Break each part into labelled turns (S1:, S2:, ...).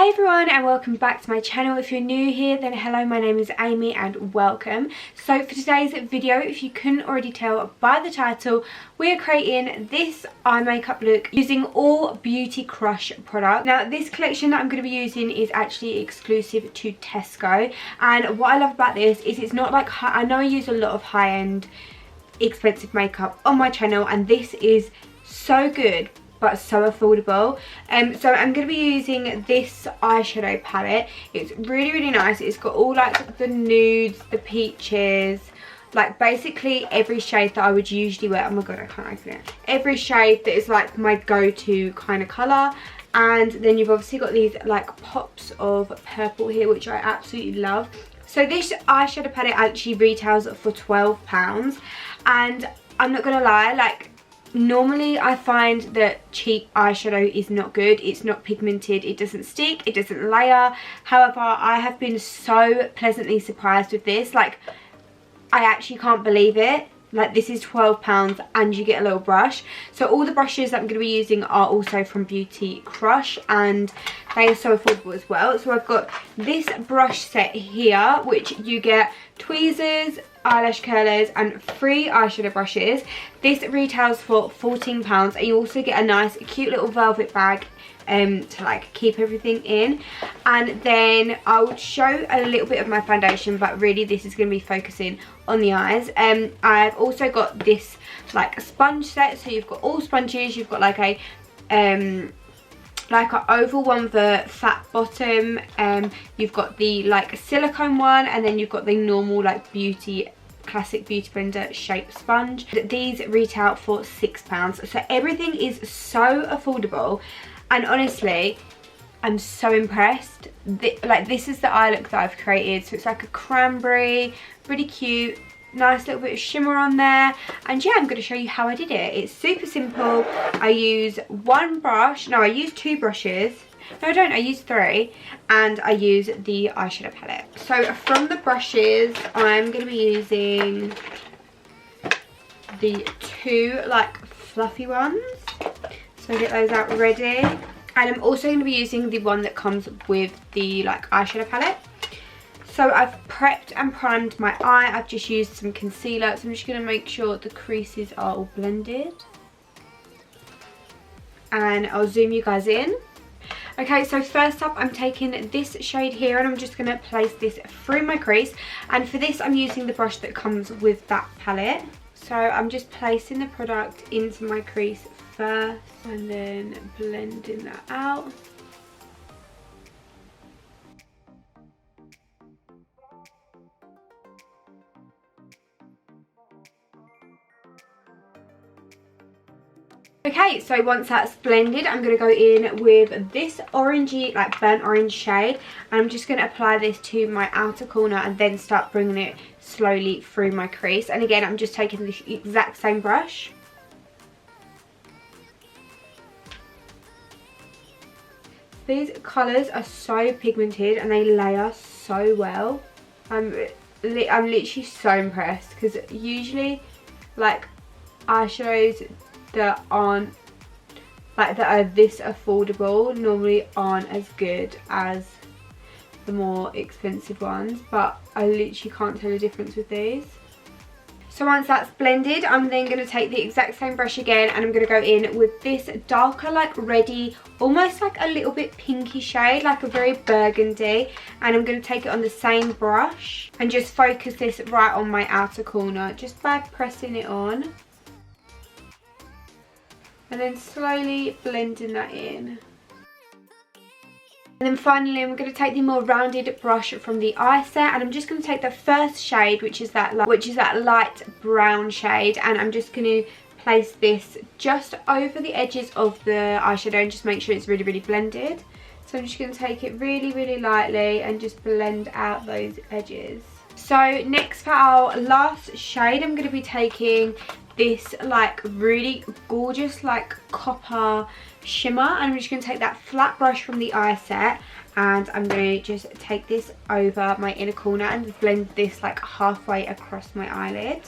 S1: Hi everyone and welcome back to my channel. If you're new here, then hello, my name is Amy and welcome. So for today's video, if you couldn't already tell by the title, we are creating this eye makeup look using all Beauty Crush products. Now this collection that I'm going to be using is actually exclusive to Tesco, and what I love about this is it's not like I know I use a lot of high-end expensive makeup on my channel, and this is so good but so affordable. So I'm going to be using this eyeshadow palette. It's really nice. It's got all like the nudes, the peaches, like basically every shade that I would usually wear. Oh my god, I can't open it. Every shade that is like my go-to kind of colour. And then you've obviously got these like pops of purple here, which I absolutely love. So this eyeshadow palette actually retails for £12, and I'm not gonna lie, like normally I find that cheap eyeshadow is not good. It's not pigmented, it doesn't stick, it doesn't layer. However, I have been so pleasantly surprised with this. Like, I actually can't believe it. Like, this is £12 and you get a little brush. So all the brushes that I'm going to be using are also from Beauty Crush, and they are so affordable as well. So I've got this brush set here, which you get tweezers, eyelash curlers and 3 eyeshadow brushes. This retails for £14, and you also get a nice cute little velvet bag to like keep everything in. And then I would show a little bit of my foundation, but really this is going to be focusing on the eyes. I've also got this like sponge set, so you've got all sponges. You've got like an oval one with a flat bottom, you've got the like silicone one, and then you've got the normal like classic beauty blender shaped sponge. These retail for £6, so everything is so affordable, and honestly I'm so impressed. This is the eye look that I've created. So it's like a cranberry, really cute, nice little bit of shimmer on there. And yeah, I'm going to show you how I did it. It's super simple. I use one brush. No, I use 2 brushes. No, I don't. I use 3. And I use the eyeshadow palette. So from the brushes, I'm going to be using the 2 like fluffy ones. So get those out ready. And I'm also going to be using the one that comes with the like eyeshadow palette. So I've prepped and primed my eye. I've just used some concealer. So I'm just going to make sure the creases are all blended. And I'll zoom you guys in. Okay, so first up I'm taking this shade here, and I'm just going to place this through my crease. And for this I'm using the brush that comes with that palette. So I'm just placing the product into my crease first and then blending that out. Okay, so once that's blended, I'm going to go in with this orangey, like burnt orange shade, and I'm just going to apply this to my outer corner and then start bringing it slowly through my crease. And again, I'm just taking the exact same brush. These colours are so pigmented and they layer so well. I'm literally so impressed, because usually like eyeshadows that aren't like that are this affordable normally aren't as good as the more expensive ones, but I literally can't tell the difference with these. So once that's blended, I'm then going to take the exact same brush again, and I'm going to go in with this darker like reddy, almost like a little bit pinky shade, like a very burgundy, and I'm going to take it on the same brush and just focus this right on my outer corner just by pressing it on. And then slowly blending that in. And then finally I'm going to take the more rounded brush from the eye set, and I'm just going to take the first shade, which is that light brown shade, and I'm just going to place this just over the edges of the eyeshadow and just make sure it's really blended. So I'm just going to take it really lightly and just blend out those edges. So next for our last shade, I'm going to be taking this like really gorgeous like copper shimmer, and I'm just going to take that flat brush from the eye set, and I'm going to just take this over my inner corner and blend this like halfway across my eyelid.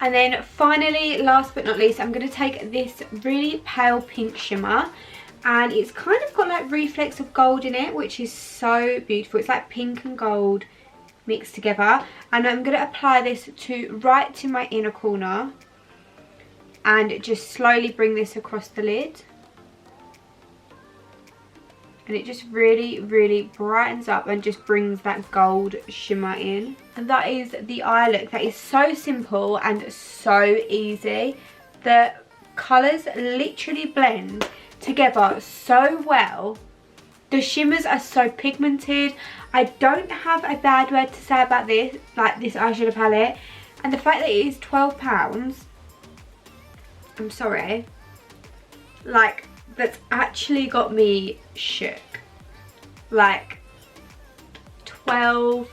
S1: And then finally, last but not least, I'm going to take this really pale pink shimmer, and it's kind of got like reflects of gold in it, which is so beautiful. It's like pink and gold mixed together, and I'm going to apply this right to my inner corner and just slowly bring this across the lid. And it just really brightens up and just brings that gold shimmer in. And that is the eye look. That is so simple and so easy. The colours literally blend together so well. The shimmers are so pigmented. I don't have a bad word to say about this, like this eyeshadow palette. And the fact that it is £12, I'm sorry, like, that's actually got me shook. Like, £12.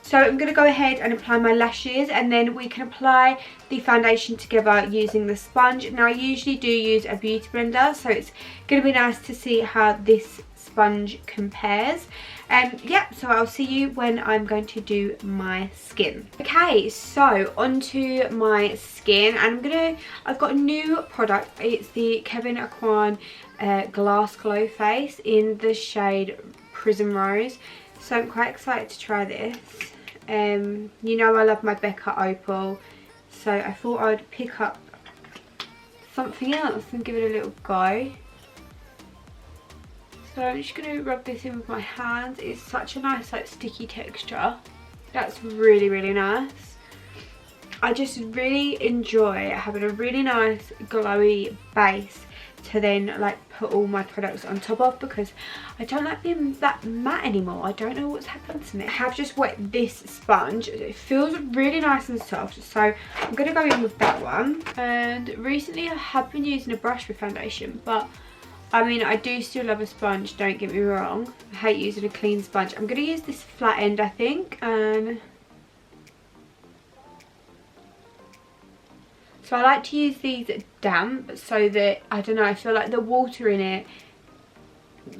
S1: So I'm going to go ahead and apply my lashes, and then we can apply the foundation together using the sponge. Now, I usually do use a beauty blender, so it's going to be nice to see how this sponge compares. Yeah, so I'll see you when I'm going to do my skin. Okay, so onto my skin, and I've got a new product. It's the Kevyn Aucoin Glass Glow Face in the shade Prism Rose. So I'm quite excited to try this. You know I love my Becca Opal, so I thought I'd pick up something else and give it a little go. So I'm just going to rub this in with my hands. It's such a nice like sticky texture. That's really nice. I just really enjoy having a really nice glowy base to then like put all my products on top of, because I don't like being that matte anymore. I don't know what's happened to me. I have just wet this sponge. It feels really nice and soft, so I'm going to go in with that one. And recently I have been using a brush for foundation, but I mean, I do still love a sponge, don't get me wrong. I hate using a clean sponge. I'm going to use this flat end, I think. So I like to use these damp, so that, I don't know, I feel like the water in it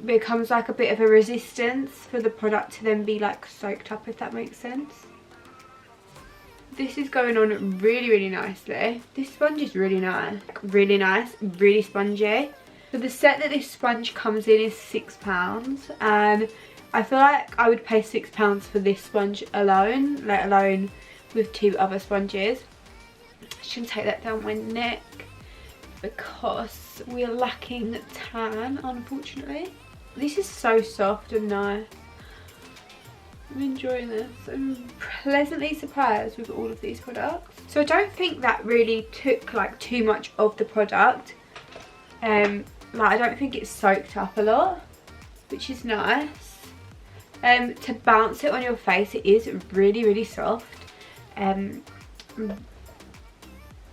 S1: becomes like a bit of a resistance for the product to then be like soaked up, if that makes sense. This is going on really nicely. This sponge is really nice, really spongy. So the set that this sponge comes in is £6, and I feel like I would pay £6 for this sponge alone, let alone with 2 other sponges. I shouldn't take that down my neck because we're lacking tan, unfortunately. This is so soft and nice. I'm enjoying this. I'm pleasantly surprised with all of these products. So I don't think that really took like too much of the product. Like, I don't think it's soaked up a lot, which is nice. To bounce it on your face, it is really soft.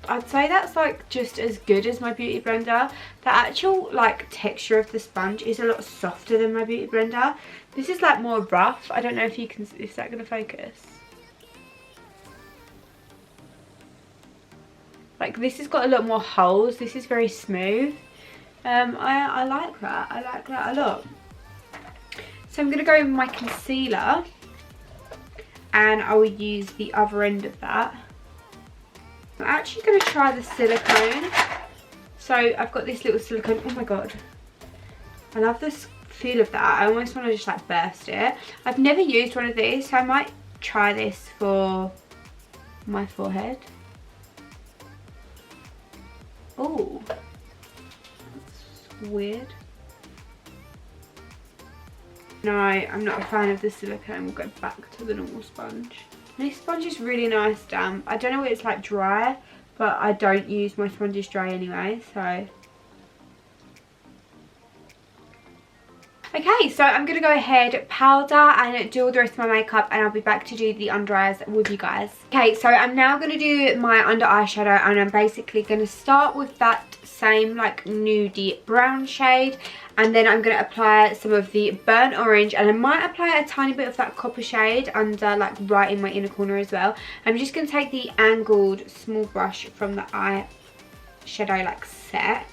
S1: I'd say that's like just as good as my beauty blender. The actual like texture of the sponge is a lot softer than my beauty blender. This is like more rough. I don't know if you can, is that going to focus? Like, this has got a lot more holes. This is very smooth. I like that. I like that a lot. So I'm going to go with my concealer, and I will use the other end of that. I'm actually going to try the silicone. So I've got this little silicone. Oh my god, I love this feel of that. I almost want to just like burst it. I've never used one of these, so I might try this for my forehead. Oh, that's weird. No, I'm not a fan of the silicone. We'll go back to the normal sponge. This sponge is really nice damp. I don't know what it's like dry, but I don't use my sponges dry anyway, so. Okay, so I'm going to go ahead, powder, and do all the rest of my makeup, and I'll be back to do the under eyes with you guys. Okay, so I'm now going to do my under eyeshadow, and I'm basically going to start with that same like nudie brown shade, and then I'm going to apply some of the burnt orange, and I might apply a tiny bit of that copper shade under, like right in my inner corner as well. I'm just going to take the angled small brush from the eyeshadow like set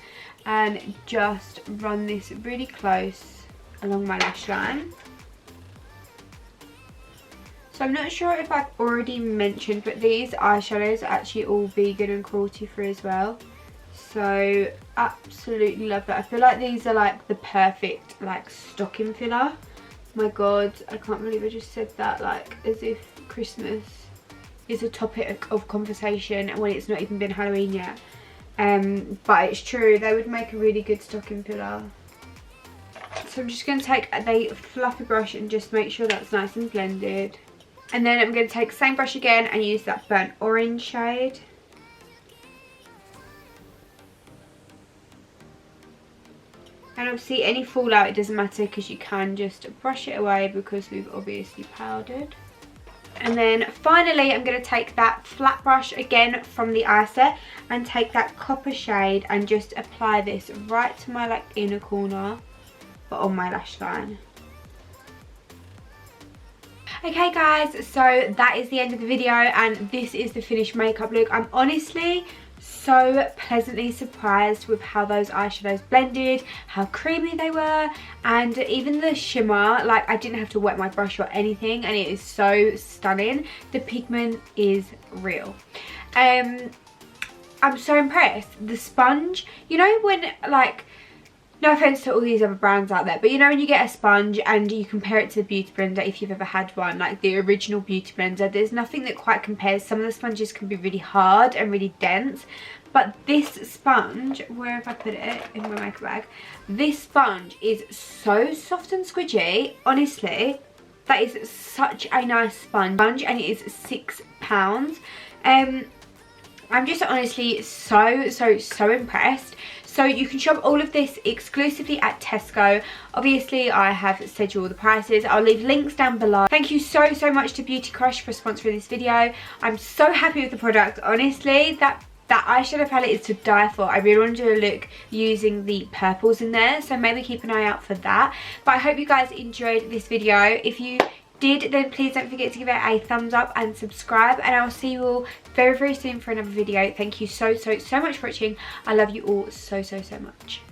S1: and just run this really close along my lash line. So I'm not sure if I've already mentioned, but these eyeshadows are actually all vegan and cruelty free as well. So absolutely love that. I feel like these are like the perfect like stocking filler. My god, I can't believe I just said that, like as if Christmas is a topic of conversation when it's not even been Halloween yet. But it's true, they would make a really good stocking filler. So I'm just going to take a fluffy brush and just make sure that's nice and blended. And then I'm going to take the same brush again and use that burnt orange shade. And obviously any fallout, it doesn't matter because you can just brush it away because we've obviously powdered. And then finally I'm going to take that flat brush again from the eye set and take that copper shade and just apply this right to my like inner corner but on my lash line. Okay guys, so that is the end of the video and this is the finished makeup look. I'm honestly so pleasantly surprised with how those eyeshadows blended, how creamy they were, and even the shimmer, like I didn't have to wet my brush or anything and it is so stunning. The pigment is real. I'm so impressed. The sponge, you know when like, no offense to all these other brands out there, but you know when you get a sponge and you compare it to the beauty blender, if you've ever had one, like the original beauty blender, there's nothing that quite compares. Some of the sponges can be really hard and really dense, but this sponge, where have I put it in my makeup bag, this sponge is so soft and squidgy. Honestly, that is such a nice sponge and it is £6. I'm just honestly so impressed. So you can shop all of this exclusively at Tesco. Obviously I have said you all the prices. I'll leave links down below. Thank you so much to Beauty Crush for sponsoring this video. I'm so happy with the product. Honestly, that eyeshadow palette is to die for. I really want to do a look using the purples in there, so maybe keep an eye out for that. But I hope you guys enjoyed this video. If you did, then please don't forget to give it a thumbs up and subscribe, and I'll see you all very soon for another video. Thank you so much for watching. I love you all so much.